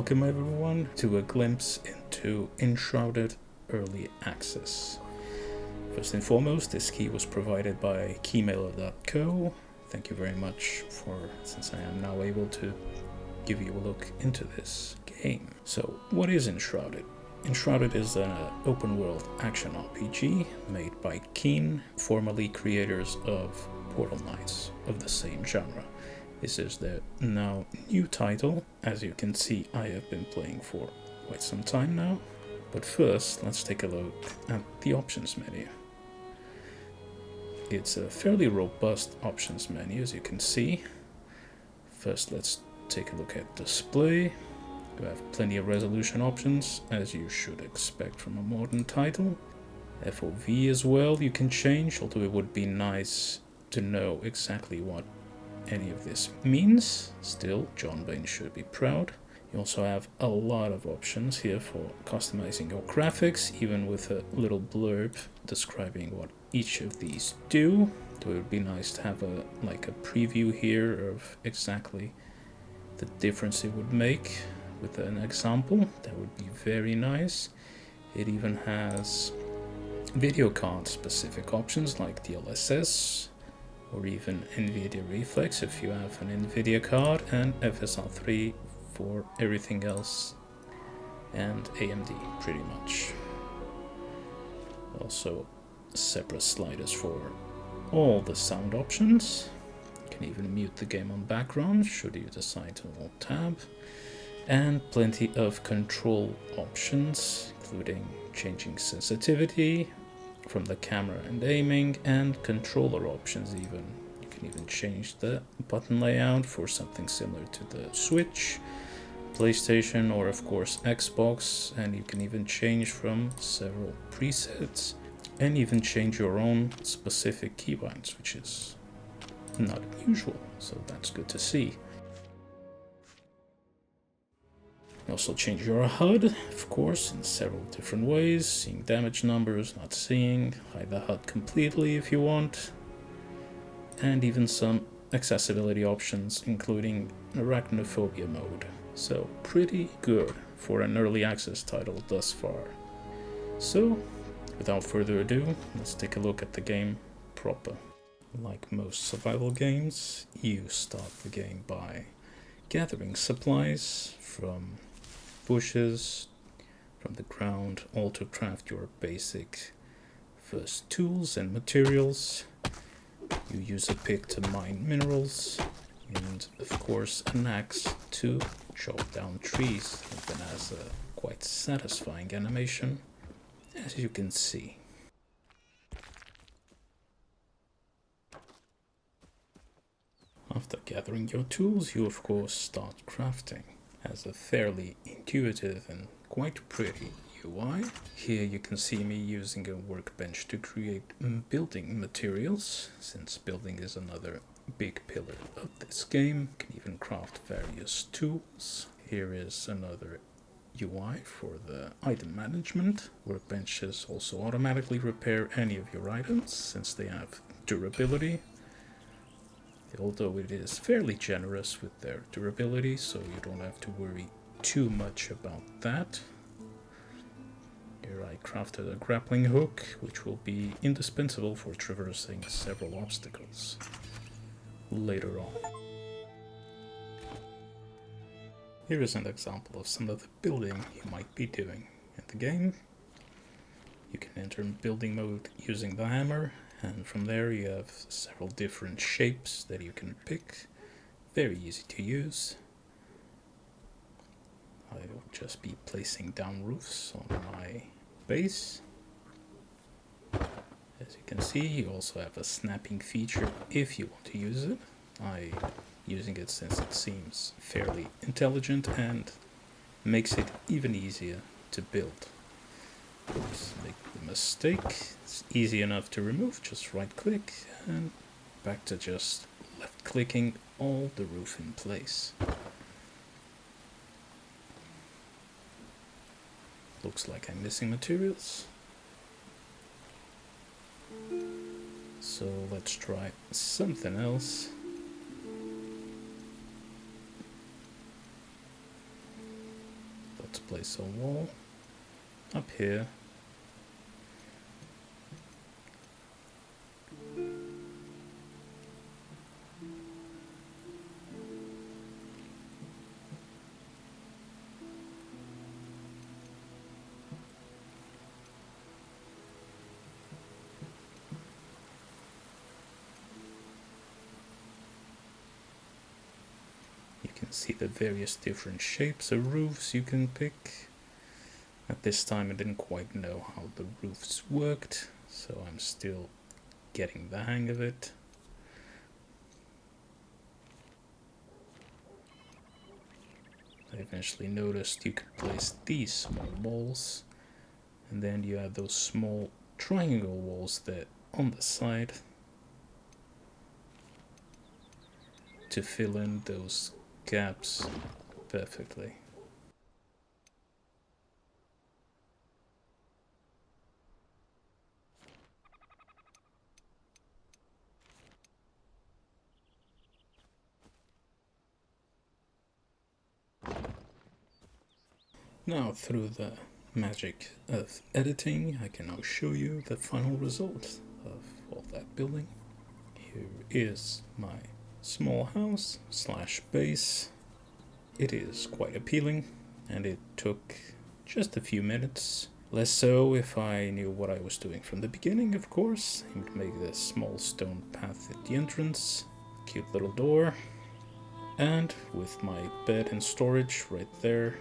welcome everyone to a glimpse into Enshrouded Early Access. First and foremost, this key was provided by keymailer.co. Thank you very much since I am now able to give you a look into this game. So, what is Enshrouded? Enshrouded is an open-world action RPG made by Keen, formerly creators of Portal Knights of the same genre. This is their now new title. As you can see, I have been playing for quite some time now. But first, let's take a look at the options menu. It's a fairly robust options menu, as you can see. First, let's take a look at display. You have plenty of resolution options, as you should expect from a modern title. FOV as well you can change, although it would be nice to know exactly what any of this means. Still, John Bain should be proud. You also have a lot of options here for customizing your graphics, even with a little blurb describing what each of these do. So it would be nice to have a preview here of exactly the difference it would make with an example. That would be very nice. It even has video card specific options like DLSS or even NVIDIA Reflex if you have an NVIDIA card, and FSR3 for everything else, and AMD pretty much. Also separate sliders for all the sound options. You can even mute the game on background should you decide to alt tab, and plenty of control options including changing sensitivity from the camera and aiming, and controller options even. You can even change the button layout for something similar to the Switch, PlayStation, or of course Xbox, and you can even change from several presets and even change your own specific keybinds, which is not usual, so that's good to see. You also change your HUD, of course, in several different ways, seeing damage numbers, not seeing, hide the HUD completely if you want, and even some accessibility options, including arachnophobia mode. So, pretty good for an early access title thus far. So, without further ado, let's take a look at the game proper. Like most survival games, you start the game by gathering supplies from bushes, from the ground, all to craft your basic first tools and materials. You use a pick to mine minerals, and of course an axe to chop down trees. It has a quite satisfying animation, as you can see. After gathering your tools, you of course start crafting. It has a fairly intuitive and quite pretty UI. Here you can see me using a workbench to create building materials, since building is another big pillar of this game. You can even craft various tools. Here is another UI for the item management. Workbenches also automatically repair any of your items, since they have durability. Although it is fairly generous with their durability, so you don't have to worry too much about that. Here I crafted a grappling hook, which will be indispensable for traversing several obstacles later on. Here is an example of some of the building you might be doing in the game. You can enter building mode using the hammer, and from there you have several different shapes that you can pick. Very easy to use. I will just be placing down roofs on my base. As you can see, you also have a snapping feature if you want to use it. I'm using it since it seems fairly intelligent and makes it even easier to build. Oops, make the mistake. It's easy enough to remove, just right click and back to just left clicking all the roof in place. Looks like I'm missing materials. So let's try something else. place a wall up here. You can see the various different shapes of roofs you can pick. At this time I didn't quite know how the roofs worked, so I'm still getting the hang of it. I eventually noticed you could place these small walls, and then you have those small triangle walls there on the side to fill in those gaps perfectly. Now, through the magic of editing, I can now show you the final result of all that building. Here is my small house slash base. It is quite appealing, and it took just a few minutes. Less so if I knew what I was doing from the beginning, of course. I would make this small stone path at the entrance, cute little door, and with my bed and storage right there.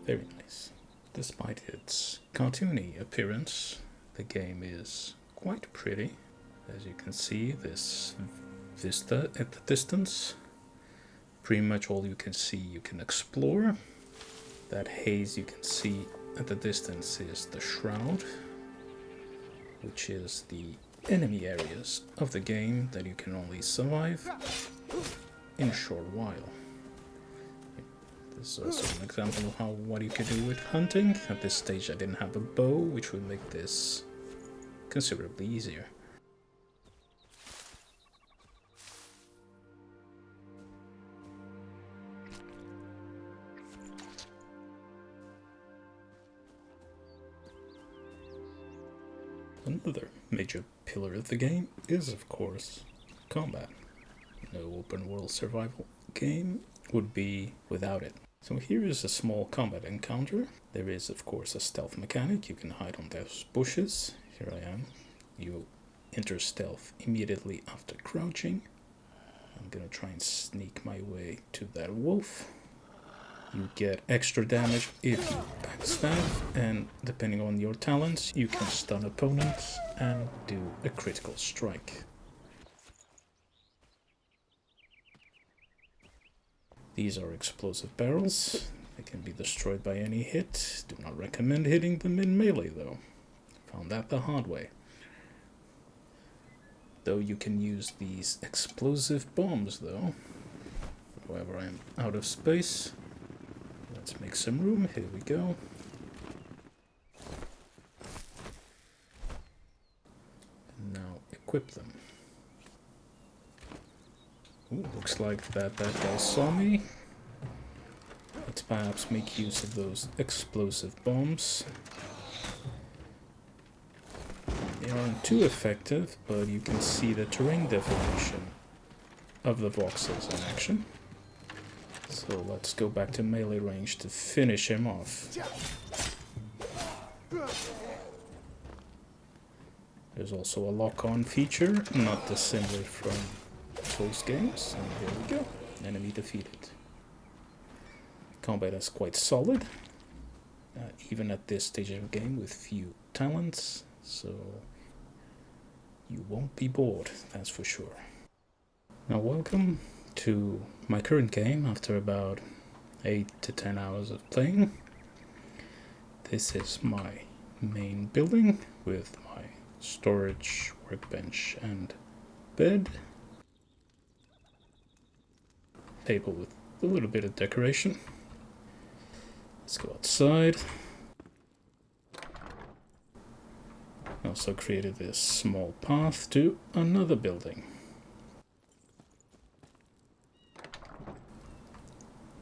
Very nice. Despite its cartoony appearance, the game is quite pretty. As you can see, this vista at the distance, pretty much all you can see you can explore. That haze you can see at the distance is the Shroud, which is the enemy areas of the game that you can only survive in a short while. This is also an example of what you can do with hunting. At this stage I didn't have a bow, which would make this considerably easier. Another major pillar of the game is, of course, combat. No open world survival game would be without it. So here is a small combat encounter. There is, of course, a stealth mechanic. You can hide on those bushes. Here I am. You enter stealth immediately after crouching. I'm gonna try and sneak my way to that wolf. You get extra damage if you backstab, and depending on your talents, you can stun opponents and do a critical strike. These are explosive barrels. They can be destroyed by any hit. Do not recommend hitting them in melee though. Found that the hard way. Though you can use these explosive bombs though. However, I am out of space. Let's make some room. Here we go. And now equip them. Ooh, looks like that guy saw me. Let's perhaps make use of those explosive bombs. They aren't too effective, but you can see the terrain deformation of the voxels in action. So let's go back to melee range to finish him off. There's also a lock-on feature, not dissimilar from those games. And here we go. Enemy defeated. Combat is quite solid, even at this stage of the game with few talents, so you won't be bored, that's for sure. Now welcome to my current game after about 8 to 10 hours of playing. This is my main building with my storage, workbench and bed. Table with a little bit of decoration. Let's go outside. I also created this small path to another building.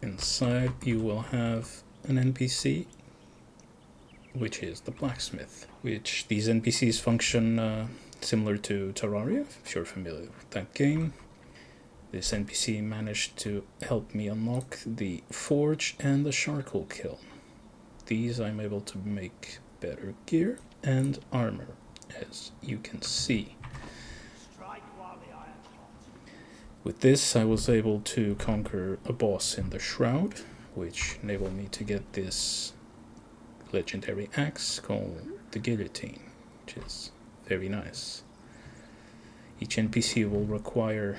Inside you will have an NPC which is the blacksmith, which these NPCs function similar to Terraria, if you're familiar with that game. This NPC managed to help me unlock the forge and the charcoal kiln. These I'm able to make better gear and armor, as you can see. With this I was able to conquer a boss in the Shroud, which enabled me to get this legendary axe called the Guillotine, which is very nice. Each NPC will require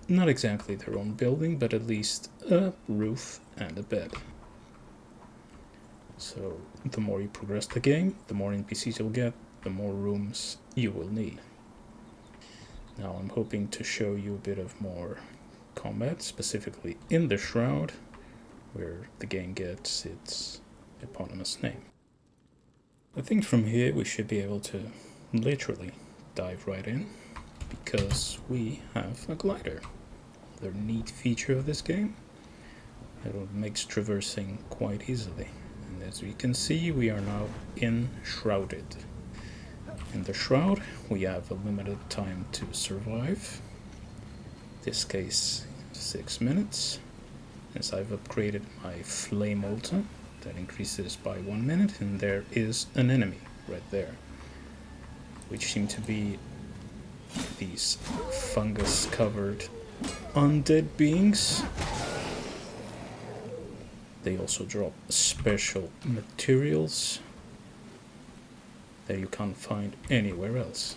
not exactly their own building, but at least a roof and a bed. So the more you progress the game, the more NPCs you'll get, the more rooms you will need. Now I'm hoping to show you a bit of more combat, specifically in the Shroud, where the game gets its eponymous name. I think from here we should be able to literally dive right in, because we have a glider. Another neat feature of this game. It makes traversing quite easily. And as you can see, we are now enshrouded. In the Shroud, we have a limited time to survive. In this case, 6 minutes. As I've upgraded my flame altar, that increases by 1 minute, and there is an enemy right there, which seem to be these fungus-covered undead beings. They also drop special materials that you can't find anywhere else.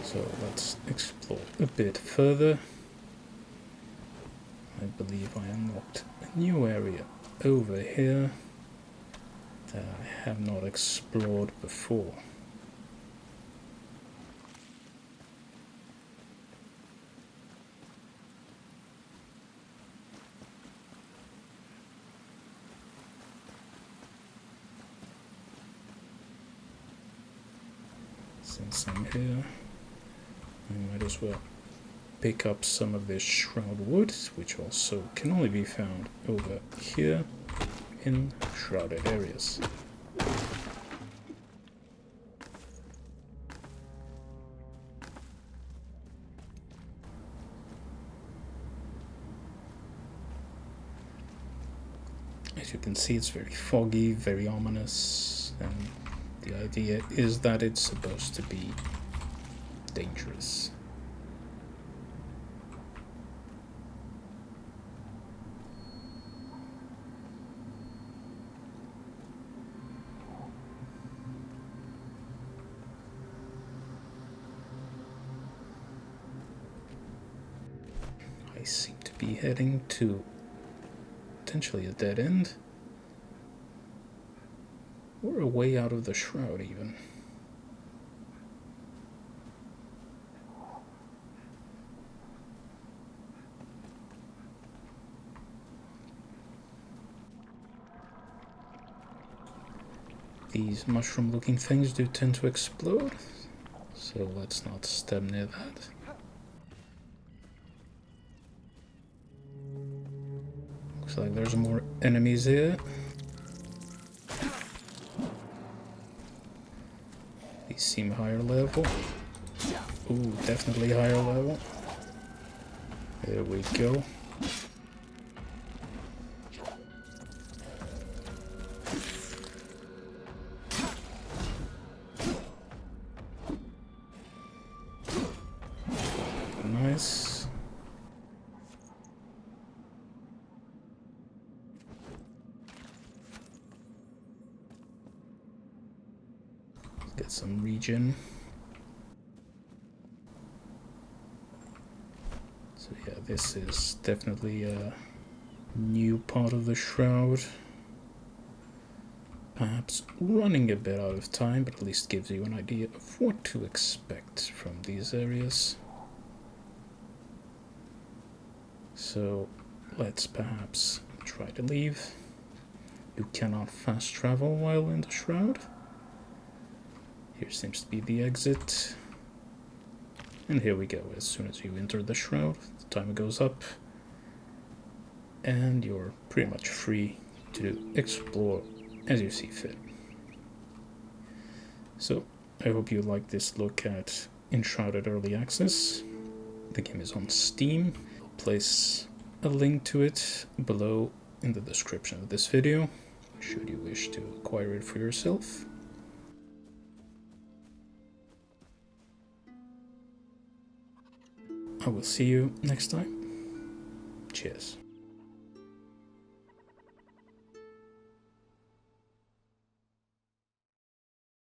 So let's explore a bit further. I believe I unlocked a new area over here that I have not explored before. Since I'm here, I might as well pick up some of this shroud wood, which also can only be found over here in shrouded areas. As you can see, it's very foggy, very ominous, and the idea is that it's supposed to be dangerous. I seem to be heading to potentially a dead end, or a way out of the shroud even. These mushroom looking things do tend to explode, so let's not step near that. Looks like there's more enemies here. These seem higher level. Ooh, definitely higher level. There we go. Nice. Get some regen. So yeah, this is definitely a new part of the shroud. Perhaps running a bit out of time, but at least gives you an idea of what to expect from these areas. So let's perhaps try to leave. You cannot fast travel while in the shroud. Here seems to be the exit. And here we go. As soon as you enter the shroud, the timer goes up. and you're pretty much free to explore as you see fit. So I hope you like this look at Enshrouded Early Access. The game is on Steam. I'll place a link to it below in the description of this video, should you wish to acquire it for yourself. I will see you next time. Cheers.